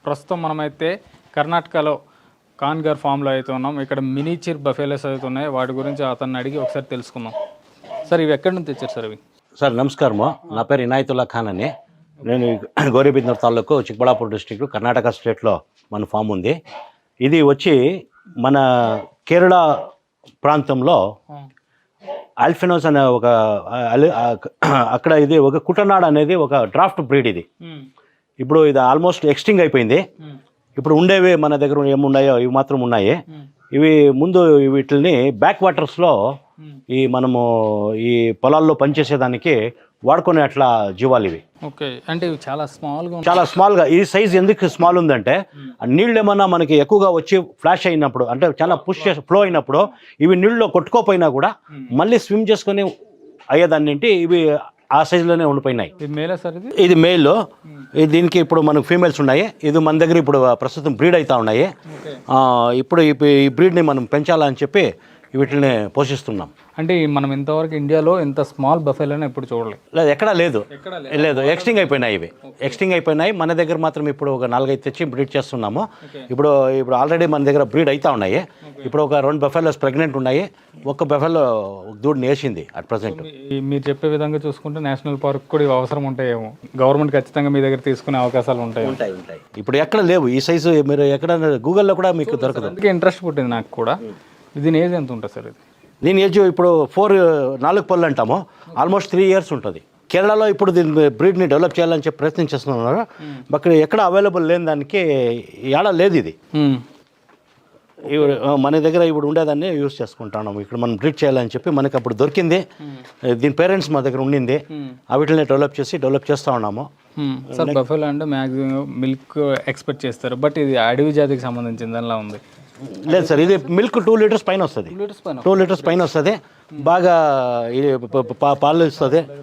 ప్రస్తుతం మనమైతే కర్ణాటకలో కాన్గర్ ఫామ్లో అయితే ఉన్నాం. ఇక్కడ మినీచర్ బఫెలోస్ అయితే ఉన్నాయి. వాటి గురించి అతన్ని అడిగి ఒకసారి తెలుసుకుందాం. సార్ ఇవి ఎక్కడి నుంచి తెచ్చారు సార్? ఇవి సార్ నమస్కారము, నా పేరు ఇనాయతుల్లా ఖాన్ అని. నేను గౌరీబిదనూర్ తాలూకు చిక్బళ్ళాపూర్ డిస్ట్రిక్ట్ కర్ణాటక స్టేట్లో మన ఫామ్ ఉంది. ఇది వచ్చి మన కేరళ ప్రాంతంలో ఆల్ఫినోస్ అనే ఒక అక్కడ ఇది ఒక కుటనాడ్ అనేది ఒక డ్రాఫ్ట్ బ్రీడ్. ఇది ఇప్పుడు ఇది ఆల్మోస్ట్ ఎక్స్టింగ్ అయిపోయింది. ఇప్పుడు ఉండేవి మన దగ్గర ఏమున్నాయో ఇవి మాత్రం ఉన్నాయి. ఇవి ముందు వీటిని బ్యాక్ వాటర్స్లో ఈ మనము ఈ పొలాల్లో పనిచేసేదానికి వాడుకునే అట్లా జీవాలు ఇవి. ఓకే, అంటే ఇవి చాలా స్మాల్గా ఈ సైజ్ ఎందుకు స్మాల్ ఉందంటే నీళ్ళు ఏమన్నా మనకి ఎక్కువగా వచ్చి ఫ్లాష్ అయినప్పుడు, అంటే చాలా పుష్ ఫ్లో అయినప్పుడు ఇవి నీళ్ళలో కొట్టుకోపోయినా కూడా మళ్ళీ స్విమ్ చేసుకొని అయ్యేదాన్ని ఇవి ఆ సైజులోనే ఉండిపోయినాయి. ఇది మేల్. దీనికి ఇప్పుడు మనకు ఫీమేల్స్ ఉన్నాయి. ఇది మన దగ్గర ఇప్పుడు ప్రస్తుతం బ్రీడ్ అవుతా ఉన్నాయి. ఇప్పుడు ఈ బ్రీడ్ని మనం పెంచాలని చెప్పి వీటిని పోషిస్తున్నాం. అంటే మనం ఇంతవరకు ఇండియాలో ఇంత స్మాల్ బఫెలోనే ఎప్పుడు చూడలేదు. లేదు, ఎక్కడా లేదు. ఎక్స్టింగ్ అయిపోయినాయి. ఇవి ఎక్స్టింగ్ అయిపోయినాయి. మన దగ్గర మాత్రం ఇప్పుడు ఒక 4-5 తెచ్చి బ్రీడ్ చేస్తున్నాము. ఇప్పుడు ఆల్రెడీ మన దగ్గర బ్రీడ్ అవుతా ఉన్నాయి. ఇప్పుడు ఒక 2 బఫెలోస్ ప్రెగ్నెంట్ ఉన్నాయి. ఒక బఫెలో దూడని వేసింది అట్ ప్రజెంట్. మీరు చెప్పే విధంగా చూసుకుంటే నేషనల్ పార్క్ కూడా ఇవి అవసరం ఉంటాయేమో. గవర్నమెంట్ ఖచ్చితంగా మీ దగ్గర తీసుకునే అవకాశాలు ఉంటాయి. ఇప్పుడు ఎక్కడ లేవు ఈ సైజు. మీరు ఎక్కడ గూగుల్లో కూడా మీకు దొరకదు. అందుకే ఇంట్రెస్ట్ పుట్టింది నాకు కూడా. దీని ఏజ్ ఎంత ఉంటుంది సార్? ఇది దీని ఏజ్ ఇప్పుడు 4 పళ్ళు అంటాము. ఆల్మోస్ట్ 3 years ఉంటుంది. కేరళలో ఇప్పుడు దీని బ్రీడ్ని డెవలప్ చేయాలని చెప్పి ప్రయత్నం చేస్తున్నారు. బట్ ఎక్కడ అవైలబుల్ లేని దానికి ఏడా లేదు. ఇది మన దగ్గర ఇప్పుడు ఉండేదాన్ని యూజ్ చేసుకుంటున్నాము. ఇక్కడ మనం బ్రీడ్ చేయాలని చెప్పి మనకి అప్పుడు దొరికింది. దీని పేరెంట్స్ మా దగ్గర ఉండింది. వీటిని డెవలప్ చేస్తూ ఉన్నాము. సార్ బఫెలో అంటే మ్యాక్సిమం మిల్క్ ఎక్స్పెక్ట్ చేస్తారు, బట్ ఇది అడవి జాతికి సంబంధించిన దానిలా ఉంది. లేదు సార్, ఇది మిల్క్ 2 liters పైన వస్తుంది. 2 liters పైన వస్తుంది. బాగా పాలు ఇస్తుంది.